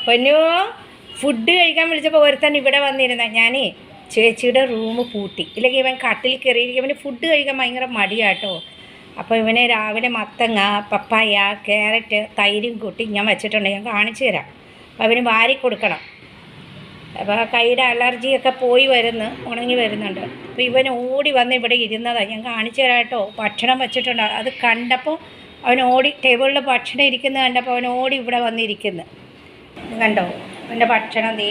പൊന്നു ഫുഡ് കഴിക്കാൻ വിളിച്ചപ്പോൾ ഒരുത്തൻ ഇവിടെ വന്നിരുന്ന ഞാൻ ചേച്ചിയുടെ റൂം പൂട്ടി, ഇല്ലെങ്കിൽ ഇവൻ കട്ടിൽ കയറിയിരിക്കും. ഇവന് ഫുഡ് കഴിക്കാൻ ഭയങ്കര മടിയാട്ടോ. അപ്പോൾ ഇവനെ രാവിലെ മത്തങ്ങ, പപ്പായ, ക്യാരറ്റ്, തൈരും കൂട്ടി ഞാൻ വെച്ചിട്ടുണ്ട്. ഞാൻ കാണിച്ചു തരാം. അപ്പോൾ അവന് വാരി കൊടുക്കണം. അപ്പോൾ കൈയുടെ അലർജിയൊക്കെ പോയി ഉണങ്ങി വരുന്നുണ്ട്. അപ്പോൾ ഇവൻ ഓടി വന്ന് ഇവിടെ ഇരുന്നതാണ്. ഞാൻ കാണിച്ചു തരാം കേട്ടോ. ഭക്ഷണം വെച്ചിട്ടുണ്ട്. അത് കണ്ടപ്പോൾ അവൻ ഓടി, ടേബിളിൽ ഭക്ഷണം ഇരിക്കുന്നത് കണ്ടപ്പോൾ അവൻ ഓടി ഇവിടെ വന്നിരിക്കുന്നു. കണ്ടോ അവൻ്റെ ഭക്ഷണം നീ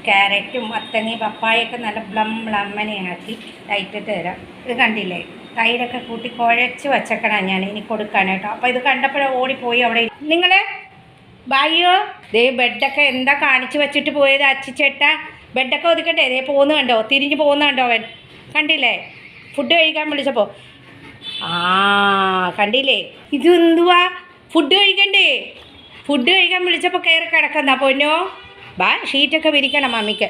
ക്യാരറ്റും മത്തങ്ങി പപ്പായൊക്കെ നല്ല ബ്ലമ്മനെയാക്കി ഇട്ടിട്ട് തരാം. ഇത് കണ്ടില്ലേ, തൈരൊക്കെ കൂട്ടി കുഴച്ച് വച്ചേക്കണം ഞാൻ ഇനി കൊടുക്കാൻ കേട്ടോ. അപ്പോൾ ഇത് കണ്ടപ്പോഴേ ഓടിപ്പോയി അവിടെ. നിങ്ങൾ ബായോ ദേ ബെഡൊക്കെ എന്താ കാണിച്ച് വെച്ചിട്ട് പോയത് അച്ചിച്ചേട്ടാ? ബെഡൊക്കെ ഒതുക്കട്ടെ. ദേ പോകുന്ന കണ്ടോ, തിരിഞ്ഞ് പോകുന്ന കണ്ടോ അവൻ? കണ്ടില്ലേ ഫുഡ് കഴിക്കാൻ വിളിച്ചപ്പോൾ? കണ്ടില്ലേ, ഇത് എന്തുവാ ഫുഡ് കഴിക്കണ്ടേ? ഫുഡ് കഴിക്കാൻ വിളിച്ചപ്പോൾ കയറി കിടക്കുന്ന പൊന്നോ. ബാ ഷീറ്റൊക്കെ വിരിക്കണം മമ്മിക്ക്,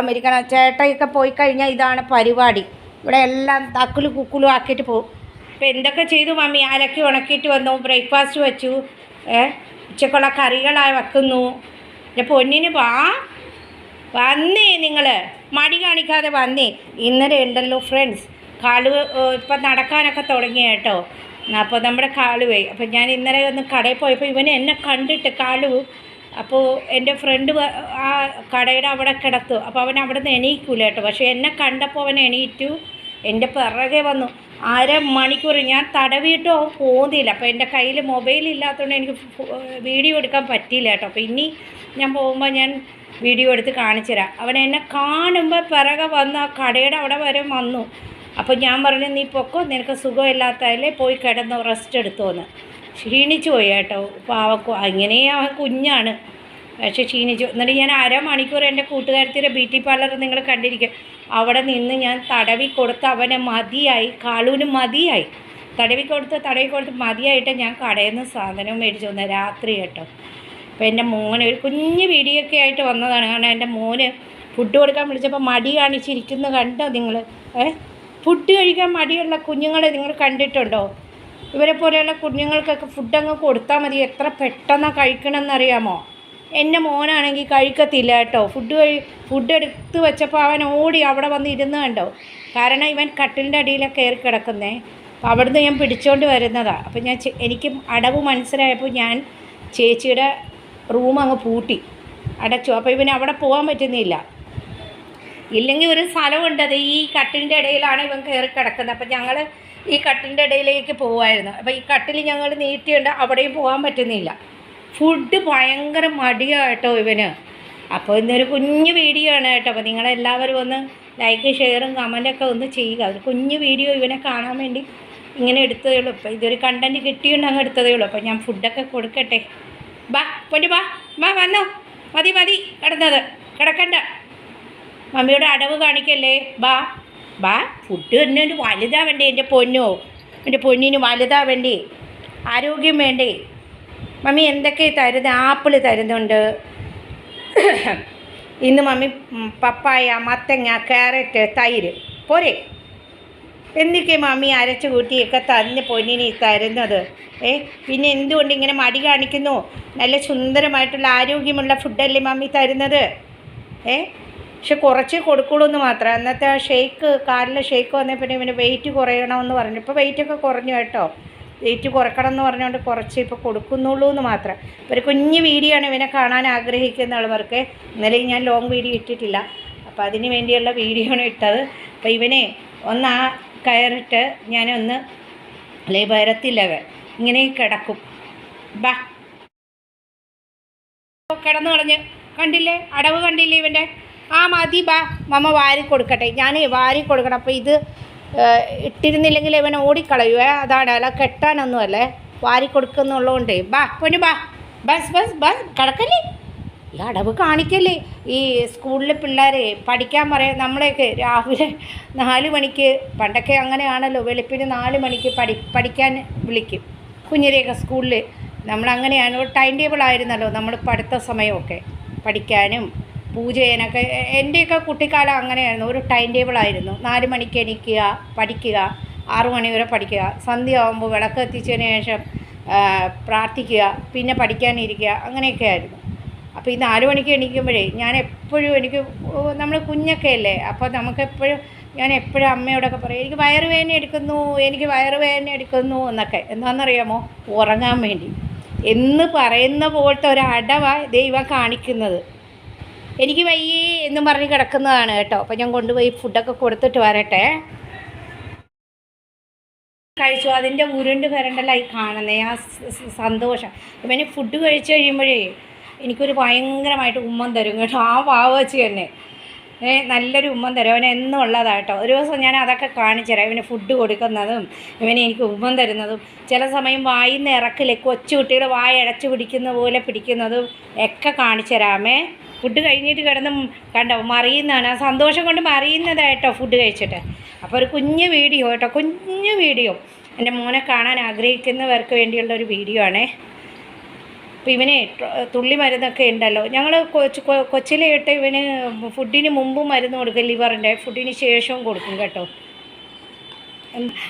വിരിക്കണം. ചേട്ടയൊക്കെ പോയി കഴിഞ്ഞാൽ ഇതാണ് പരിപാടി. ഇവിടെ എല്ലാം തക്കുലും കുക്കുലും ആക്കിയിട്ട് പോകും. അപ്പോൾ എന്തൊക്കെ ചെയ്തു മമ്മി? അലക്കി ഉണക്കിയിട്ട് വന്നു, ബ്രേക്ക്ഫാസ്റ്റ് വെച്ചു, ഉച്ചക്കുള്ള കറികളായി വെക്കുന്നു. എൻ്റെ പൊന്നിന് വന്നേ, നിങ്ങൾ മടി കാണിക്കാതെ വന്നേ. ഇന്നലെ ഉണ്ടല്ലോ ഫ്രണ്ട്സ്, കാലുവ് ഇപ്പം നടക്കാനൊക്കെ തുടങ്ങി കേട്ടോ. അപ്പോൾ നമ്മുടെ കാലുവേ, അപ്പോൾ ഞാൻ ഇന്നലെ ഒന്ന് കടയിൽ പോയപ്പോൾ ഇവന് എന്നെ കണ്ടിട്ട് കാലുവ്, അപ്പോൾ എൻ്റെ ഫ്രണ്ട് ആ കടയുടെ അവിടെ കിടത്തു. അപ്പോൾ അവൻ അവിടെ നിന്ന് എണീക്കൂല കേട്ടോ. പക്ഷേ എന്നെ കണ്ടപ്പോൾ അവൻ എണീറ്റു, എൻ്റെ പിറകെ വന്നു. 1/2 മണിക്കൂർ ഞാൻ തടവിയിട്ടോ പോകുന്നില്ല. അപ്പോൾ എൻ്റെ കയ്യിൽ മൊബൈലില്ലാത്തതുകൊണ്ട് എനിക്ക് വീഡിയോ എടുക്കാൻ പറ്റിയില്ല കേട്ടോ. അപ്പോൾ ഇനി ഞാൻ പോകുമ്പോൾ ഞാൻ വീഡിയോ എടുത്ത് കാണിച്ചു തരാം. അവൻ എന്നെ കാണുമ്പോൾ പിറകെ വന്ന് ആ കടയുടെ അവിടെ വരെ വന്നു. അപ്പോൾ ഞാൻ പറഞ്ഞു, നീ പൊക്കോ, നിനക്ക് സുഖമില്ലാത്തതല്ലേ, പോയി കിടന്നോ, റെസ്റ്റ് എടുത്തോന്ന്. ക്ഷീണിച്ചു പോയി കേട്ടോ. പാവക്കോ അങ്ങനെ അവൻ കുഞ്ഞാണ്, പക്ഷേ ക്ഷീണിച്ചു. എന്നിട്ട് ഞാൻ 1/2 മണിക്കൂർ എൻ്റെ കൂട്ടുകാരത്തിൻ്റെ ബ്യൂട്ടി പാർലർ നിങ്ങൾ കണ്ടിരിക്കും, അവിടെ നിന്ന് ഞാൻ തടവി കൊടുത്ത് അവനെ മതിയായി, കാളൂന് മതിയായി. തടവി കൊടുത്ത് മതിയായിട്ട് ഞാൻ കടയിൽ നിന്ന് സാധനം മേടിച്ചു വന്നത് രാത്രി കേട്ടോ. അപ്പോൾ എൻ്റെ മോന് ഒരു കുഞ്ഞ് വീഡിയോ ഒക്കെ ആയിട്ട് വന്നതാണ്. കാരണം എൻ്റെ മോന് ഫുഡ് കൊടുക്കാൻ വിളിച്ചപ്പോൾ മടി കാണിച്ചിരിക്കുന്നു കണ്ടോ നിങ്ങൾ? ഫുഡ് കഴിക്കാൻ മടിയുള്ള കുഞ്ഞുങ്ങളെ നിങ്ങൾ കണ്ടിട്ടുണ്ടോ? ഇവരെ പോലെയുള്ള കുഞ്ഞുങ്ങൾക്കൊക്കെ ഫുഡ് അങ്ങ് കൊടുത്താൽ മതി, എത്ര പെട്ടെന്നാണ് കഴിക്കണമെന്നറിയാമോ? എൻ്റെ മോനാണെങ്കിൽ കഴിക്കത്തില്ല കേട്ടോ. ഫുഡ് എടുത്ത് വെച്ചപ്പോൾ അവൻ ഓടി അവിടെ വന്ന് ഇരുന്ന് കണ്ടോ. കാരണം ഇവൻ കട്ടിലിൻ്റെ അടിയിലൊക്കെ കയറി കിടക്കുന്നേ. അപ്പോൾ അവിടുന്ന് ഞാൻ പിടിച്ചുകൊണ്ട് വരുന്നതാണ്. അപ്പോൾ എനിക്ക് അടവ് മനസ്സിലായപ്പോൾ ഞാൻ ചേച്ചിയുടെ റൂം അങ്ങ് പൂട്ടി അടച്ചു. അപ്പോൾ ഇവന് അവിടെ പോകാൻ പറ്റുന്നില്ല. ഇല്ലെങ്കിൽ ഒരു സ്ഥലമുണ്ട്, അത് ഈ കട്ടിലിൻ്റെ ഇടയിലാണ് ഇവൻ കയറി കിടക്കുന്നത്. അപ്പോൾ ഞങ്ങൾ ഈ കട്ടിലിൻ്റെ ഇടയിലേക്ക് പോകുമായിരുന്നു. അപ്പോൾ ഈ കട്ടിൽ ഞങ്ങൾ നീട്ടിയുണ്ട്, അവിടെയും പോകാൻ പറ്റുന്നില്ല. ഫുഡ് ഭയങ്കര മടിയാട്ടോ ഇവന്. അപ്പോൾ ഇന്നൊരു കുഞ്ഞു വീഡിയോ ആണ് കേട്ടോ. അപ്പോൾ നിങ്ങളെല്ലാവരും ഒന്ന് ലൈക്ക് ഷെയറും കമൻറ്റൊക്കെ ഒന്ന് ചെയ്യുക. ഒരു കുഞ്ഞു വീഡിയോ ഇവനെ കാണാൻ വേണ്ടി ഇങ്ങനെ എടുത്തതേ ഉള്ളൂ. ഇപ്പോൾ ഇതൊരു കണ്ടൻറ്റ് കിട്ടിയുണ്ട് അങ്ങ് എടുത്തതേ ഉള്ളൂ. അപ്പോൾ ഞാൻ ഫുഡൊക്കെ കൊടുക്കട്ടെ. പൊന്നു വന്നോ, മതി കിടക്കണ്ട, മമ്മിയുടെ അടവ് കാണിക്കല്ലേ. ഫുഡ് തന്നെ ഒരു വലുതാവേണ്ടേ എൻ്റെ പൊന്നോ? എൻ്റെ പൊന്നിന് വലുതാവേണ്ടേ? ആരോഗ്യം വേണ്ടേ? മമ്മി എന്തൊക്കെ തരുന്നത്? ആപ്പിൾ തരുന്നുണ്ട് ഇന്ന് മമ്മി, പപ്പായ, മത്തങ്ങ, ക്യാരറ്റ്, തൈര് പോരെ. എന്തൊക്കെ മമ്മി അരച്ച് കൂട്ടിയൊക്കെ തന്ന് പൊന്നിന് തരുന്നത്? പിന്നെ എന്തുകൊണ്ട് ഇങ്ങനെ മടി കാണിക്കുന്നു? നല്ല സുന്ദരമായിട്ടുള്ള ആരോഗ്യമുള്ള ഫുഡല്ലേ മമ്മി തരുന്നത്? പക്ഷെ കുറച്ച് കൊടുക്കുള്ളൂ എന്ന് മാത്രം. അന്നത്തെ കാലിലെ ഷേക്ക് വന്നേ പിന്നെ ഇവന് വെയിറ്റ് കുറയണമെന്ന് പറഞ്ഞു. ഇപ്പോൾ വെയിറ്റൊക്കെ കുറഞ്ഞു കേട്ടോ. വെയിറ്റ് കുറക്കണം എന്ന് പറഞ്ഞുകൊണ്ട് കുറച്ച് ഇപ്പോൾ കൊടുക്കുന്നുള്ളൂ എന്ന് മാത്രം. ഒരു കുഞ്ഞ് വീഡിയോ ആണ് ഇവനെ കാണാൻ ആഗ്രഹിക്കുന്ന ആൾക്കാർക്ക്. ഇന്നലെ ഞാൻ ലോങ് വീഡിയോ ഇട്ടിട്ടില്ല, അപ്പോൾ അതിന് വേണ്ടിയുള്ള വീഡിയോ ആണ് ഇട്ടത്. അപ്പോൾ ഇവനെ ഒന്ന് ആ കയറിട്ട് ഞാനൊന്ന് വരത്തില്ലവൻ ഇങ്ങനെ കിടക്കും. കിടന്നു കളഞ്ഞ് കണ്ടില്ലേ, അടവ് കണ്ടില്ലേ ഇവൻ്റെ? മതി മമ്മ വാരി കൊടുക്കട്ടെ. ഞാൻ വാരി കൊടുക്കണം. അപ്പോൾ ഇത് ഇട്ടിരുന്നില്ലെങ്കിൽ ഇവനെ ഓടിക്കളയുവേ, അതാണ്. അല്ല കെട്ടാനൊന്നുമല്ലേ, വാരി കൊടുക്കുന്നുള്ളതുകൊണ്ടേ. പൊന്നു ബസ് കിടക്കല്ലേ, ഈ അടവ് കാണിക്കല്ലേ. ഈ സ്കൂളിലെ പിള്ളേരെ പഠിക്കാൻ പറയാം. നമ്മളെയൊക്കെ രാവിലെ 4 മണിക്ക്, പണ്ടൊക്കെ അങ്ങനെയാണല്ലോ, വെളുപ്പിന് 4 മണിക്ക് പഠിക്കാൻ വിളിക്കും കുഞ്ഞിരെയൊക്കെ സ്കൂളിൽ. നമ്മളങ്ങനെയാണ്, ഒരു ടൈം ടേബിൾ ആയിരുന്നല്ലോ നമ്മൾ പഠിത്ത സമയമൊക്കെ, പഠിക്കാനും പൂജ ചെയ്യാനൊക്കെ. എൻ്റെയൊക്കെ കുട്ടിക്കാലം അങ്ങനെയായിരുന്നു, ഒരു ടൈം ടേബിളായിരുന്നു. 4 മണിക്ക് എണീക്കുക, പഠിക്കുക, 6 മണി വരെ പഠിക്കുക. സന്ധ്യ ആകുമ്പോൾ വിളക്ക് എത്തിച്ചതിന് ശേഷം പ്രാർത്ഥിക്കുക, പിന്നെ പഠിക്കാനിരിക്കുക, അങ്ങനെയൊക്കെ ആയിരുന്നു. അപ്പോൾ ഈ 4 മണിക്ക് എണീക്കുമ്പോഴേ ഞാൻ എപ്പോഴും നമ്മൾ കുഞ്ഞൊക്കെ അല്ലേ, അപ്പോൾ നമുക്കെപ്പോഴും ഞാൻ എപ്പോഴും അമ്മയോടൊക്കെ പറയും എനിക്ക് വയറുവേദന എടുക്കുന്നു എന്നൊക്കെ. എന്താണെന്നറിയാമോ? ഉറങ്ങാൻ വേണ്ടി എന്ന് പറയുന്ന പോലത്തെ ഒരു അടവാണ് ദൈവം കാണിക്കുന്നത്. എനിക്ക് വയ്യേ എന്നും പറഞ്ഞ് കിടക്കുന്നതാണ് കേട്ടോ. അപ്പോൾ ഞാൻ കൊണ്ടുപോയി ഫുഡൊക്കെ കൊടുത്തിട്ട് വരട്ടെ. കഴിച്ചു, അതിൻ്റെ ഉരുണ്ട് വരണ്ടല്ല ഈ കാണുന്നത് ആ സന്തോഷം. ഇവന് ഫുഡ് കഴിച്ച് കഴിയുമ്പോഴേ എനിക്കൊരു ഭയങ്കരമായിട്ട് ഉമ്മൻ തരും കേട്ടോ. ആ പാവം വെച്ച് തന്നെ നല്ലൊരു ഉമ്മൻ തരും. അവന് എന്നും ഉള്ളതാണ് കേട്ടോ. ഒരു ദിവസം ഞാൻ അതൊക്കെ കാണിച്ചു തരാം. ഇവന് ഫുഡ് കൊടുക്കുന്നതും ഇവനെ എനിക്ക് ഉമ്മൻ തരുന്നതും ചില സമയം വായിന്ന് ഇറക്കില്ലേ, കൊച്ചു കുട്ടികൾ വായ അടച്ചു പിടിക്കുന്ന പോലെ പിടിക്കുന്നതും ഒക്കെ കാണിച്ചു തരാമേ. ഫുഡ് കഴിഞ്ഞിട്ട് കിടന്ന് കണ്ടോ മറിയുന്നതാണ്, ആ സന്തോഷം കൊണ്ട് മറിയുന്നതായിട്ടോ ഫുഡ് കഴിച്ചിട്ട്. അപ്പോൾ ഒരു കുഞ്ഞു വീഡിയോ കേട്ടോ, കുഞ്ഞു വീഡിയോ എൻ്റെ മോനെ കാണാൻ ആഗ്രഹിക്കുന്നവർക്ക് വേണ്ടിയുള്ള ഒരു വീഡിയോ ആണേ. അപ്പോൾ ഇവന് തുള്ളി മരുന്നൊക്കെ ഉണ്ടല്ലോ. ഞങ്ങൾ കൊച്ചിലെയിട്ട് ഇവന് ഫുഡിന് മുമ്പും മരുന്ന് കൊടുക്കും, ലിവറിൻ്റെ. ഫുഡിന് ശേഷവും കൊടുക്കും കേട്ടോ.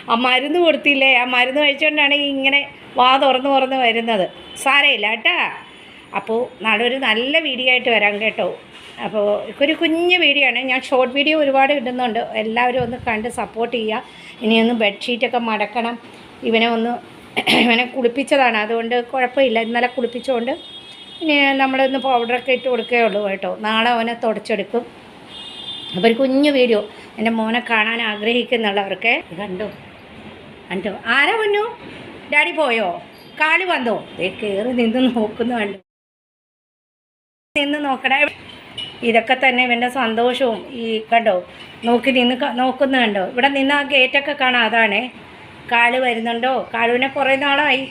ആ മരുന്ന് കൊടുത്തില്ലേ, ആ മരുന്ന് കഴിച്ചുകൊണ്ടാണ് ഇങ്ങനെ വാ തുറന്ന് വരുന്നത്. സാരമില്ല കേട്ടാ. അപ്പോൾ നാളെ ഒരു നല്ല വീഡിയോ ആയിട്ട് വരാം കേട്ടോ. അപ്പോൾ ഒരു കുഞ്ഞ് വീഡിയോ ആണ്. ഞാൻ ഷോർട്ട് വീഡിയോ ഒരുപാട് ഇടുന്നുണ്ട്, എല്ലാവരും ഒന്ന് കണ്ട് സപ്പോർട്ട് ചെയ്യുക. ഇനിയൊന്ന് ബെഡ്ഷീറ്റൊക്കെ മടക്കണം. ഇവനെ കുളിപ്പിച്ചതാണ്, അതുകൊണ്ട് കുഴപ്പമില്ല. ഇന്നലെ കുളിപ്പിച്ചുകൊണ്ട് ഇനി നമ്മളൊന്ന് പൗഡറൊക്കെ ഇട്ട് കൊടുക്കുകയുള്ളൂ കേട്ടോ. നാളെ അവനെ തുടച്ചെടുക്കും. അപ്പോൾ ഒരു കുഞ്ഞു വീഡിയോ എൻ്റെ മോനെ കാണാൻ ആഗ്രഹിക്കുന്നുള്ളവർക്ക് കണ്ടോ. ആരാ പൊന്നു? ഡാഡി പോയോ? കാല് വന്നോ? കയറി നിന്ന് നോക്കുന്നു കണ്ടു. നിന്ന് നോക്കണേ. ഇതൊക്കെ തന്നെ ഇവൻ്റെ സന്തോഷവും. ഈ കണ്ടോ നോക്കുന്ന കണ്ടോ. ഇവിടെ നിന്ന് ആ ഗേറ്റൊക്കെ കാണാം, അതാണേ. കാല് വരുന്നുണ്ടോ? കാളുവിനെ കുറേ നാളായി.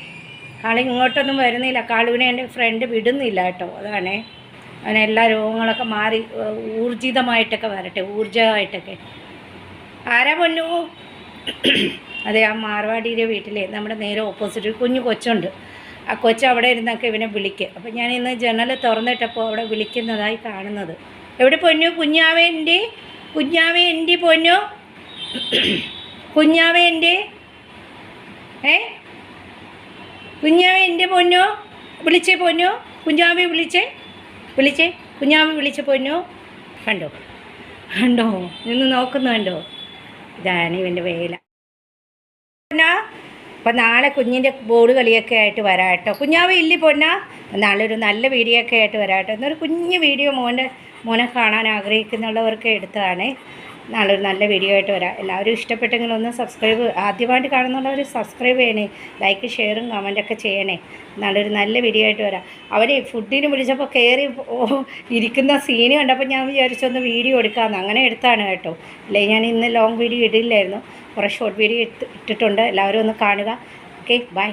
കാള് ഇങ്ങോട്ടൊന്നും വരുന്നില്ല. കാളുവിനെ എൻ്റെ ഫ്രണ്ട് വിടുന്നില്ല കേട്ടോ. അതാണേ. അവനെല്ലാ രോഗങ്ങളൊക്കെ മാറി ഊർജിതമായിട്ടൊക്കെ വരട്ടെ, ഊർജമായിട്ടൊക്കെ. ആരാ പൊന്നു? അതെ, ആ മാർവാടിയുടെ വീട്ടിലെ നമ്മുടെ നേരെ ഓപ്പോസിറ്റ് കുഞ്ഞു കൊച്ചുണ്ട്. ആ കൊച്ചു അവിടെ ഇരുന്നൊക്കെ ഇവനെ വിളിക്കുക. അപ്പോൾ ഞാൻ ഇന്ന് ജനൽ തുറന്നിട്ടപ്പോൾ അവിടെ വിളിക്കുന്നതായി കാണുന്നത്. എവിടെ പൊന്നു? കുഞ്ഞാവേ എൻ്റെ പൊന്നു, കുഞ്ഞാവേ എൻ്റെ കുഞ്ഞാവേ എൻ്റെ പൊന്നു, വിളിച്ചേ പൊന്നു. കുഞ്ഞാവേ വിളിച്ചേ കുഞ്ഞാവേ വിളിച്ചേ പൊന്നു. കണ്ടോ നിന്ന് നോക്കുന്നുണ്ടോ? ഇതാണ് ഇവൻ്റെ വേല. അപ്പം നാളെ കുഞ്ഞിൻ്റെ ബോർഡ് കളിയൊക്കെ ആയിട്ട് വരാം കേട്ടോ. കുഞ്ഞാവേ ഇല്ലേ പൊന്നാ? നാളെ ഒരു നല്ല വീഡിയോ ഒക്കെ ആയിട്ട് വരാം കേട്ടോ. എന്നൊരു കുഞ്ഞു വീഡിയോ മോനെ കാണാൻ ആഗ്രഹിക്കുന്നുള്ളവർക്ക് എടുത്തതാണ്. നാളെ ഒരു നല്ല വീഡിയോ ആയിട്ട് വരാം. എല്ലാവരും ഇഷ്ടപ്പെട്ടെങ്കിൽ ഒന്ന് സബ്സ്ക്രൈബ്, ആദ്യമായിട്ട് കാണുന്നുള്ളവർ സബ്സ്ക്രൈബ് ചെയ്യണേ, ലൈക്ക് ഷെയറും കമൻറ്റൊക്കെ ചെയ്യണേ. നാളെ ഒരു നല്ല വീഡിയോ ആയിട്ട് വരാം. അവരെ ഫുഡിന് വിളിച്ചപ്പോൾ കയറി ഇരിക്കുന്ന സീന് കണ്ടപ്പോൾ ഞാൻ വിചാരിച്ചൊന്ന് വീഡിയോ എടുക്കാമെന്ന്, അങ്ങനെ എടുത്താണ് കേട്ടോ. അല്ലേ ഞാൻ ഇന്ന് ലോങ് വീഡിയോ ഇടില്ലായിരുന്നു, കുറേ ഷോർട്ട് വീഡിയോ ഇട്ടിട്ടുണ്ട്. എല്ലാവരും ഒന്ന് കാണുക. Okay, by.